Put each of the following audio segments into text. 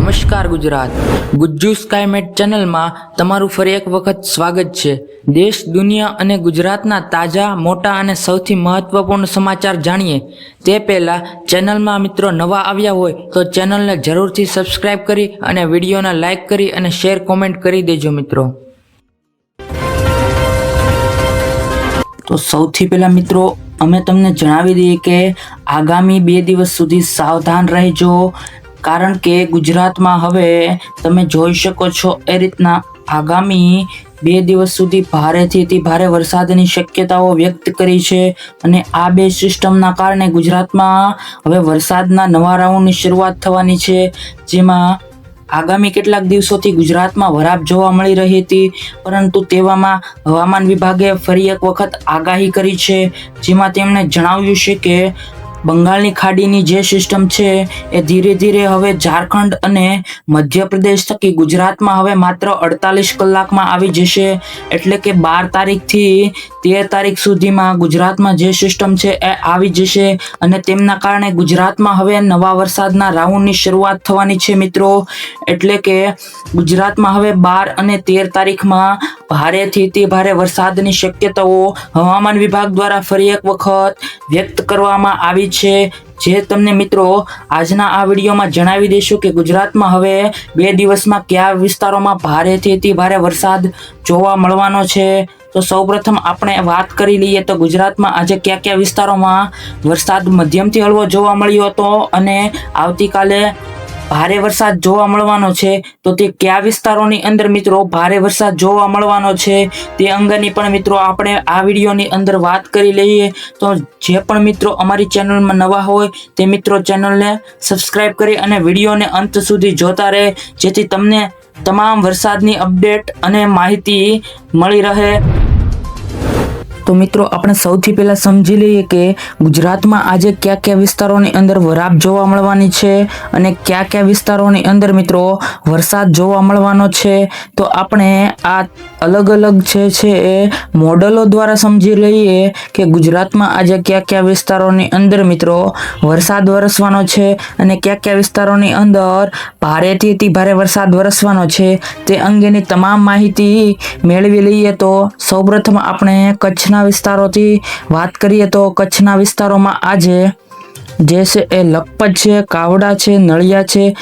નમસ્કાર ગુજરાત ગુજ્જુ સ્કાયમેટ ચેનલમાં તમારું ફરી એક વખત સ્વાગત છે। દેશ દુનિયા અને ગુજરાતના તાજા મોટા અને સૌથી મહત્વપૂર્ણ સમાચાર જાણીએ તે પહેલા ચેનલમાં મિત્રો નવા આવ્યા હોય તો ચેનલને જરૂરથી સબસ્ક્રાઇબ કરી અને વિડીયોને લાઇક કરી અને શેર કોમેન્ટ કરી દેજો મિત્રો। તો સૌથી પહેલા મિત્રો અમે તમને જણાવી દઈએ કે આગામી 2 દિવસ સુધી સાવધાન રહેજો, કારણ કે ગુજરાતમાં હવે તમે જોઈ શકો છો એ રીતના આગામી 2 દિવસ સુધી ભારેથી અતિ ભારે વરસાદની શક્યતાઓ વ્યક્ત કરી છે અને આ બે સિસ્ટમના કારણે ગુજરાતમાં હવે વરસાદના નવા રાઉન્ડની શરૂઆત થવાની છે, જેમાં આગામી કેટલાક દિવસોથી ગુજરાતમાં વરાપ જોવા મળી રહી હતી, પરંતુ તેવામાં હવામાન વિભાગે ફરી એક વખત આગાહી કરી છે, જેમાં તેમણે જણાવ્યું છે કે બંગાળની ખાડીની જે સિસ્ટમ છે એ ધીરે ધીરે હવે ઝારખંડ અને મધ્યપ્રદેશ થકી ગુજરાતમાં હવે માત્ર 48 કલાકમાં આવી જશે। એટલે કે 12 તારીખથી 13 તારીખ સુધીમાં ગુજરાતમાં જે સિસ્ટમ છે એ આવી જશે અને તેમના કારણે ગુજરાતમાં હવે નવા વરસાદના રાઉન્ડની શરૂઆત થવાની છે મિત્રો। એટલે કે ગુજરાતમાં હવે 12 અને 13 તારીખમાં ભારેથી અતિ ભારે વરસાદની શક્યતાઓ હવામાન વિભાગ દ્વારા ફરી એક વખત વ્યક્ત કરવામાં આવી છે, જે તમને મિત્રો આજના આ વિડીયોમાં જણાવી દઈશું કે ગુજરાતમાં હવે 2 દિવસમાં કયા વિસ્તારોમાં ભારેથી અતિ ભારે વરસાદ જોવા મળવાનો છે। તો સૌપ્રથમ આપણે વાત કરી લઈએ તો ગુજરાતમાં આજે કયા કયા વિસ્તારોમાં વરસાદ મધ્યમથી હળવો જોવા મળ્યો હતો અને આવતીકાલે ભારે વરસાદ જોવા મળવાનો છે, તો તે કયા વિસ્તારોની અંદર મિત્રો ભારે વરસાદ જોવા મળવાનો છે તે અંગેની પણ મિત્રો આપણે આ વિડીયોની અંદર વાત કરી લઈએ। તો જે પણ મિત્રો અમારી ચેનલમાં નવા હોય તે મિત્રો ચેનલને સબસ્ક્રાઇબ કરી અને વિડીયોને અંત સુધી જોતા રહે, જેથી તમને તમામ વરસાદની અપડેટ અને માહિતી મળી રહે। તો મિત્રો આપણે સૌથી પહેલા સમજી લઈએ કે ગુજરાતમાં આજે કયા કયા વિસ્તારોની અંદર વરાપ જોવા મળવાની છે અને કયા કયા વિસ્તારોની અંદર મિત્રો વરસાદ જોવા મળવાનો છે। તો આપણે આ અલગ અલગ છે એ મોડલો દ્વારા સમજી લઈએ કે ગુજરાતમાં આજે કયા કયા વિસ્તારોની અંદર મિત્રો વરસાદ વરસવાનો છે અને કયા કયા વિસ્તારોની અંદર ભારેથી અતિ ભારે વરસાદ વરસવાનો છે તે અંગેની તમામ માહિતી મેળવી લઈએ। તો સૌપ્રથમ આપણે કચ્છના વિસ્તારોથી વાત કરીએ તો કચ્છના વિસ્તારોમાં આજે જે છે એ લખપત છે, કાવડા છે, નળિયા છે,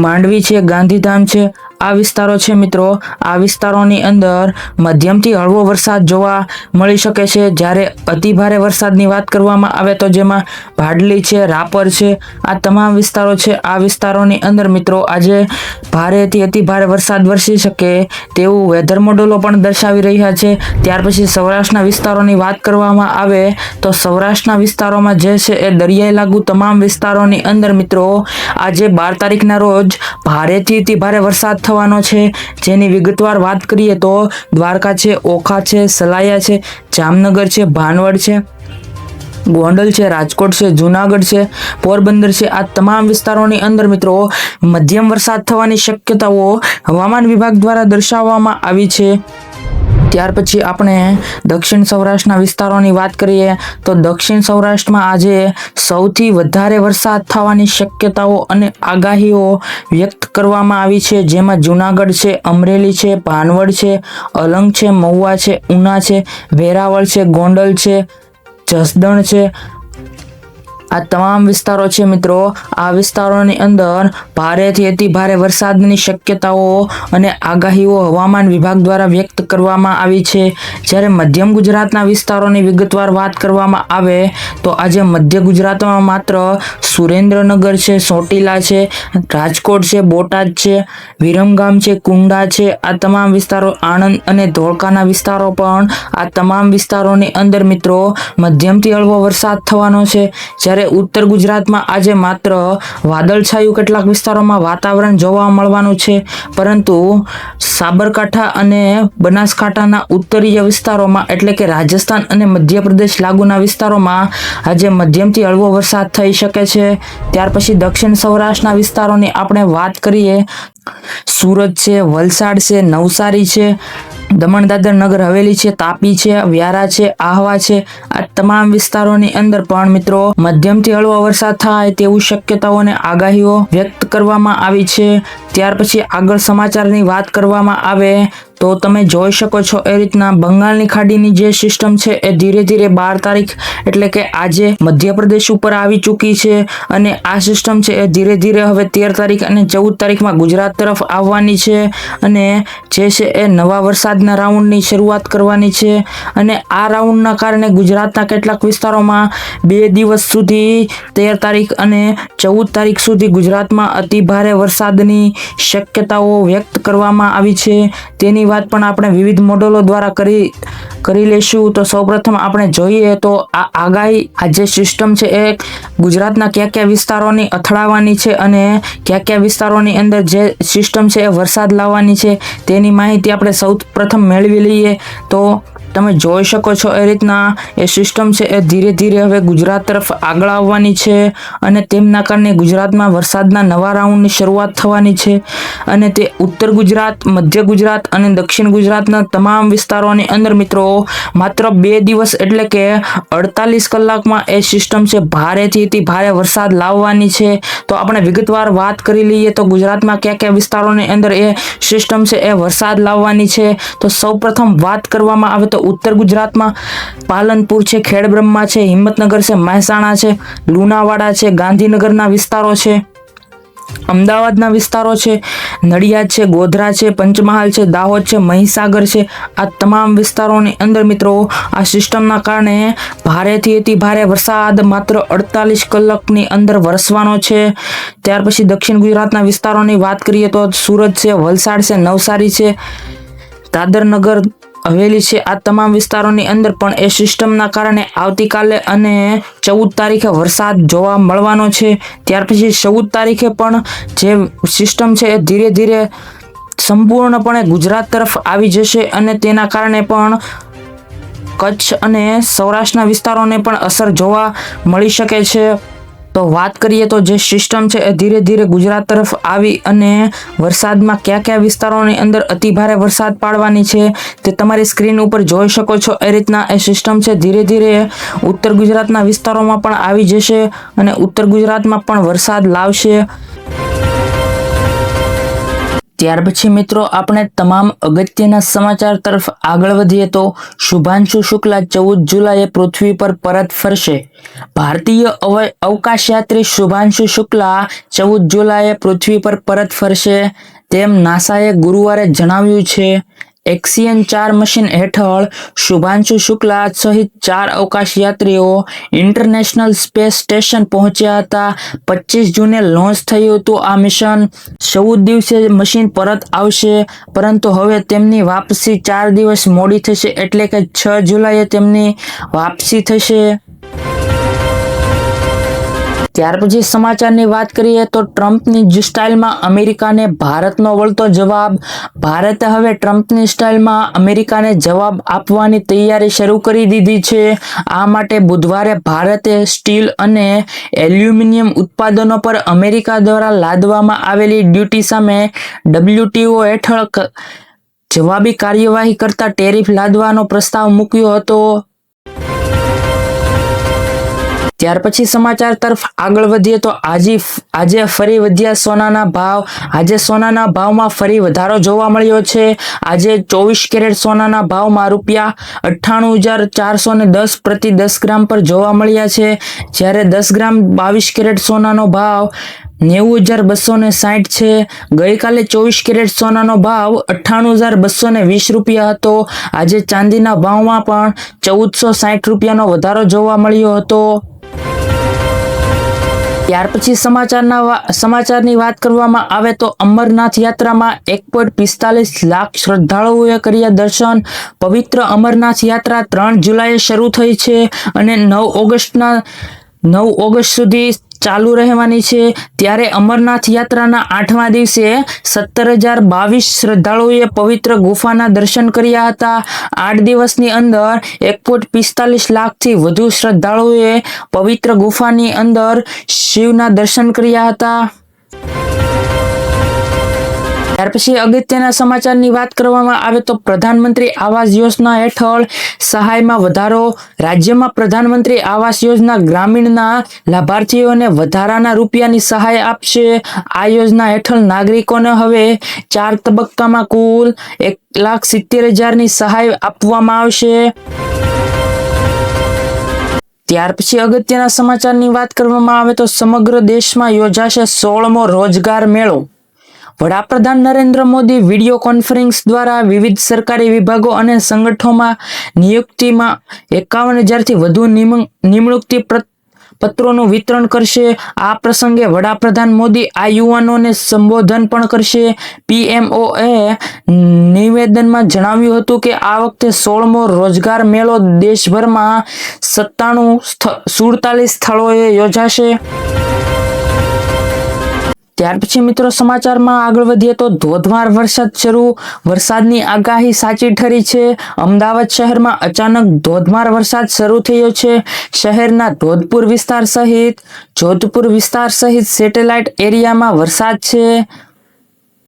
માંડવી છે, ગાંધીધામ છે, આ વિસ્તારો છે મિત્રો। આ વિસ્તારોની અંદર મધ્યમથી હળવો વરસાદ જોવા મળી શકે છે, જ્યારે અતિ ભારે વરસાદની વાત કરવામાં આવે તો જેમાં ભાડલી છે, રાપર છે, આ તમામ વિસ્તારો છે। આ વિસ્તારોની અંદર મિત્રો આજે ભારેથી અતિ ભારે વરસાદ વરસી શકે તેવું વેધર મોડલો પણ દર્શાવી રહ્યા છે। ત્યાર પછી સૌરાષ્ટ્રના વિસ્તારોની વાત કરવામાં આવે તો સૌરાષ્ટ્રના વિસ્તારોમાં જે છે એ દરિયાઈ લાગુ તમામ વિસ્તારોની અંદર મિત્રો આજે 12 તારીખના રોજ ભારેથી અતિ ભારે વરસાદ થવાનો છે, જેની વિગતવાર વાત કરીએ તો દ્વારકા છે, ઓખા છે, સલાયા છે, જામનગર છે, ભાનવડ છે, ગોંડલ છે, રાજકોટ છે, જુનાગઢ છે, પોરબંદર છે, આ તમામ વિસ્તારોની અંદર મિત્રો મધ્યમ વરસાદ થવાની શક્યતાઓ હવામાન વિભાગ દ્વારા દર્શાવવામાં આવી છે। ત્યાર પછી આપણે દક્ષિણ સૌરાષ્ટ્રના વિસ્તારોની વાત કરીએ તો દક્ષિણ સૌરાષ્ટ્રમાં આજે સૌથી વધારે વરસાદ થવાની શક્યતાઓ અને આગાહીઓ વ્યક્ત કરવામાં આવી છે, જેમાં જુનાગઢ છે, અમરેલી છે, ભાનવડ છે, અલંગ છે, મહુવા છે, ઉના છે, વેરાવળ છે, ગોંડલ છે, જસદણ છે, આ તમામ વિસ્તારો છે મિત્રો। આ વિસ્તારોની અંદર ભારેથી અતિ ભારે વરસાદની શક્યતાઓ અને આગાહીઓ હવામાન વિભાગ દ્વારા વ્યક્ત કરવામાં આવી છે। જ્યારે મધ્યમ ગુજરાતના વિસ્તારોની વિગતવાર વાત કરવામાં આવે તો આજે મધ્ય ગુજરાતમાં માત્ર સુરેન્દ્રનગર છે, ચોટીલા છે, રાજકોટ છે, બોટાદ છે, વિરમગામ છે, કુંડા છે, આ તમામ વિસ્તારો, આણંદ અને ધોળકાના વિસ્તારો પણ આ તમામ વિસ્તારોની અંદર મિત્રો મધ્યમથી હળવો વરસાદ થવાનો છે। જ્યારે ઉત્તર ગુજરાતમાં આજે માત્ર વાદળછાયું કેટલાક વિસ્તારોમાં વાતાવરણ જોવા મળવાનું છે, પરંતુ સાબરકાંઠા અને બનાસકાંઠાના ઉત્તરીય વિસ્તારોમાં એટલે કે રાજસ્થાન અને મધ્યપ્રદેશ લાગુના વિસ્તારોમાં આજે મધ્યમથી હળવો વરસાદ થઈ શકે છે। ત્યાર પછી દક્ષિણ સૌરાષ્ટ્રના વિસ્તારોની આપણે વાત કરીએ, સુરત છે, વલસાડ છે, નવસારી છે, દમણ દાદર નગર હવેલી છે, તાપી છે, વ્યારા છે, આહવા છે, આ તમામ વિસ્તારોની અંદર પણ મિત્રો મધ્યમથી હળવો વરસાદ થાય તેવું શક્યતાઓને આગાહીઓ વ્યક્ત કરવામાં આવી છે. ત્યાર પછી આગળ સમાચારની વાત કરવામાં આવે તો તમે જોઈ શકો છો એ રીતના બંગાળની ખાડીની જે સિસ્ટમ છે એ ધીરે ધીરે 12 તારીખ એટલે કે આજે મધ્યપ્રદેશ ઉપર આવી ચૂકી છે અને આ સિસ્ટમ છે એ ધીરે ધીરે હવે 13 તારીખ અને 14 તારીખમાં ગુજરાત તરફ આવવાની છે અને જે છે એ નવા વરસાદના રાઉન્ડની શરૂઆત કરવાની છે અને આ રાઉન્ડના કારણે ગુજરાતના કેટલાક વિસ્તારોમાં 2 દિવસ સુધી 13 તારીખ અને 14 તારીખ સુધી ગુજરાતમાં અતિ ભારે વરસાદની શક્યતાઓ વ્યક્ત કરવામાં આવી છે. તેની વાત પણ આપણે વિવિધ મોડેલો દ્વારા કરી લેશું. તો સૌપ્રથમ આપણે જોઈએ તો આ આગાહી આ જે સિસ્ટમ છે એ ગુજરાતના કયા વિસ્તારોની અથડાવવાની છે અને કયા વિસ્તારોની અંદર જે સિસ્ટમ છે એ વરસાદ લાવવાની છે તેની માહિતી આપણે સૌપ્રથમ મેળવી લઈએ. તો તમે જોઈ શકો છો એ રીતના એ સિસ્ટમ છે એ ધીરે ધીરે હવે ગુજરાત તરફ આગળ આવવાની છે અને તેમના કારણે ગુજરાતમાં વરસાદના નવા રાઉન્ડની શરૂઆત થવાની છે અને તે ઉત્તર ગુજરાત, મધ્ય ગુજરાત અને દક્ષિણ ગુજરાતના તમામ વિસ્તારોની અંદર મિત્રો માત્ર 2 દિવસ એટલે કે 48 કલાકમાં એ સિસ્ટમ છે ભારેથી અતિ ભારે વરસાદ લાવવાની છે. તો આપણે વિગતવાર વાત કરી લઈએ તો ગુજરાતમાં કયા વિસ્તારોની અંદર એ સિસ્ટમ છે એ વરસાદ લાવવાની છે. તો સૌપ્રથમ વાત કરવામાં આવે તો ઉત્તર ગુજરાતમાં પાલનપુર છે, ખેડબ્રહ્મા છે, હિંમતનગર છે, મહેસાણા છે, લુણાવાડા છે, ગાંધીનગરના વિસ્તારો છે, અમદાવાદના વિસ્તારો છે, નડિયાદ છે, ગોધરા છે, પંચમહાલ છે, દાહોદ છે, મહીસાગર છે, આ તમામ વિસ્તારોની અંદર મિત્રો આ સિસ્ટમના કારણે ભારેથી અતિ ભારે વરસાદ માત્ર 48 કલાકની અંદર વરસવાનો છે. ત્યાર પછી દક્ષિણ ગુજરાતના વિસ્તારોની વાત કરીએ તો સુરત છે, વલસાડ છે, નવસારી છે, દાદર નગર હવેલી છે, આ તમામ વિસ્તારોની અંદર પણ એ સિસ્ટમના કારણે આવતીકાલે અને 14 તારીખે વરસાદ જોવા મળવાનો છે. ત્યાર પછી 14 તારીખે પણ જે સિસ્ટમ છે એ ધીરે ધીરે સંપૂર્ણપણે ગુજરાત તરફ આવી જશે અને તેના કારણે પણ કચ્છ અને સૌરાષ્ટ્રના વિસ્તારોને પણ અસર જોવા મળી શકે છે. તો વાત કરીએ તો જે સિસ્ટમ છે એ ધીરે ધીરે ગુજરાત તરફ આવી અને વરસાદમાં કયા વિસ્તારોની અંદર અતિ ભારે વરસાદ પાડવાની છે તે તમારી સ્ક્રીન ઉપર જોઈ શકો છો. એ રીતના એ સિસ્ટમ છે ધીરે ધીરે ઉત્તર ગુજરાતના વિસ્તારોમાં પણ આવી જશે અને ઉત્તર ગુજરાતમાં પણ વરસાદ લાવશે. ત્યાર પછી મિત્રો આપણે તમામ અગત્યના સમાચાર તરફ આગળ વધીએ તો શુભાંશુ શુક્લા 14 જુલાઈએ પૃથ્વી પર પરત ફરશે. ભારતીય અવકાશયાત્રી શુભાંશુ શુક્લા 14 જુલાઈએ પૃથ્વી પર પરત ફરશે તેમ નાસાએ ગુરુવારે જણાવ્યું છે. એક્સિયન 4 મિશન હેઠળ શુભાંશુ શુક્લા સહિત 4 અવકાશયાત્રીઓ ઇન્ટરનેશનલ સ્પેસ સ્ટેશન પહોંચ્યા હતા. 25 જૂને લોન્ચ થયું હતું આ મિશન. 14 દિવસે મશીન પરત આવશે પરંતુ હવે તેમની વાપસી 4 દિવસ મોડી થશે એટલે કે 6 જુલાઈએ તેમની વાપસી થશે. ત્યાર પછી સમાચારની વાત કરીએ તો ટ્રમ્પની જ સ્ટાઇલમાં અમેરિકાને ભારતનો વળતો જવાબ. ભારતે હવે ટ્રમ્પની સ્ટાઇલમાં અમેરિકાને જવાબ આપવાની તૈયારી શરૂ કરી દીધી છે. આ માટે બુધવારે ભારતે સ્ટીલ અને એલ્યુમિનિયમ ઉત્પાદનો પર અમેરિકા દ્વારા લાદવામાં આવેલી ડ્યુટી સામે WTO હેઠળ જવાબી કાર્યવાહી કરતા ટેરિફ લાદવાનો પ્રસ્તાવ મૂક્યો હતો. ત્યાર પછી સમાચાર તરફ આગળ વધીએ તો આજે ફરી વધ્યા સોનાના ભાવ. આજે સોનાના ભાવમાં ફરી વધારો જોવા મળ્યો છે. આજે 24 કેરેટ સોનાના ભાવમાં ₹98,410 પ્રતિ 10 ગ્રામ પર જોવા મળ્યા છે જ્યારે 10 ગ્રામ 22 કેરેટ સોનાનો ભાવ 90,260 છે. ગઈકાલે 24 કેરેટ સોનાનો ભાવ ₹98,220 હતો. આજે ચાંદીના ભાવમાં પણ ₹1,460નો વધારો જોવા મળ્યો હતો. ત્યાર પછી સમાચારની વાત કરવામાં આવે તો અમરનાથ યાત્રામાં 1.45 લાખ શ્રદ્ધાળુઓએ કર્યા દર્શન. પવિત્ર અમરનાથ યાત્રા 3 જુલાઈએ શરૂ થઈ છે અને 9 ઓગસ્ટ સુધી ચાલુ રહેવાની છે. ત્યારે અમરનાથ યાત્રાના 8મા દિવસે 17,022 શ્રદ્ધાળુઓએ પવિત્ર ગુફાના દર્શન કર્યા હતા. 8 દિવસની અંદર 1.45 લાખથી વધુ શ્રદ્ધાળુઓએ પવિત્ર ગુફાની અંદર શિવના દર્શન કર્યા હતા. ત્યાર પછી અગત્યના સમાચારની વાત કરવામાં આવે તો પ્રધાનમંત્રી આવાસ યોજના હેઠળ સહાયમાં વધારો. રાજ્યમાં પ્રધાનમંત્રી આવાસ યોજના ગ્રામીણના લાભાર્થીઓને વધારાના રૂપિયાની સહાય આપશે. આ યોજના હેઠળ નાગરિકોને હવે 4 તબક્કામાં કુલ 1,70,000ની સહાય આપવામાં આવશે. ત્યાર પછી અગત્યના સમાચારની વાત કરવામાં આવે તો સમગ્ર દેશમાં યોજાશે 16મો રોજગાર મેળો. વડાપ્રધાન નરેન્દ્ર મોદી વિડીયો કોન્ફરન્સ દ્વારા વિવિધ સરકારી વિભાગો અને સંગઠનોમાં નિયુક્તિમાં 51,000થી વધુ નિમણૂક પત્રોનું વિતરણ કરશે. આ પ્રસંગે વડાપ્રધાન મોદી આ યુવાનોને સંબોધન પણ કરશે. પીએમઓએ નિવેદનમાં જણાવ્યું હતું કે આ વખતે 16મો રોજગાર મેળો દેશભરમાં 47 સ્થળોએ યોજાશે. ત્યાર પછી મિત્રો સમાચારમાં આગળ વધીએ તો ધોધમાર વરસાદ શરૂ. વરસાદની આગાહી સાચી ઠરી છે. અમદાવાદ શહેરમાં અચાનક ધોધમાર વરસાદ શરૂ થયો છે. શહેરના જોધપુર વિસ્તાર સહિત સેટેલાઇટ એરિયામાં વરસાદ છે.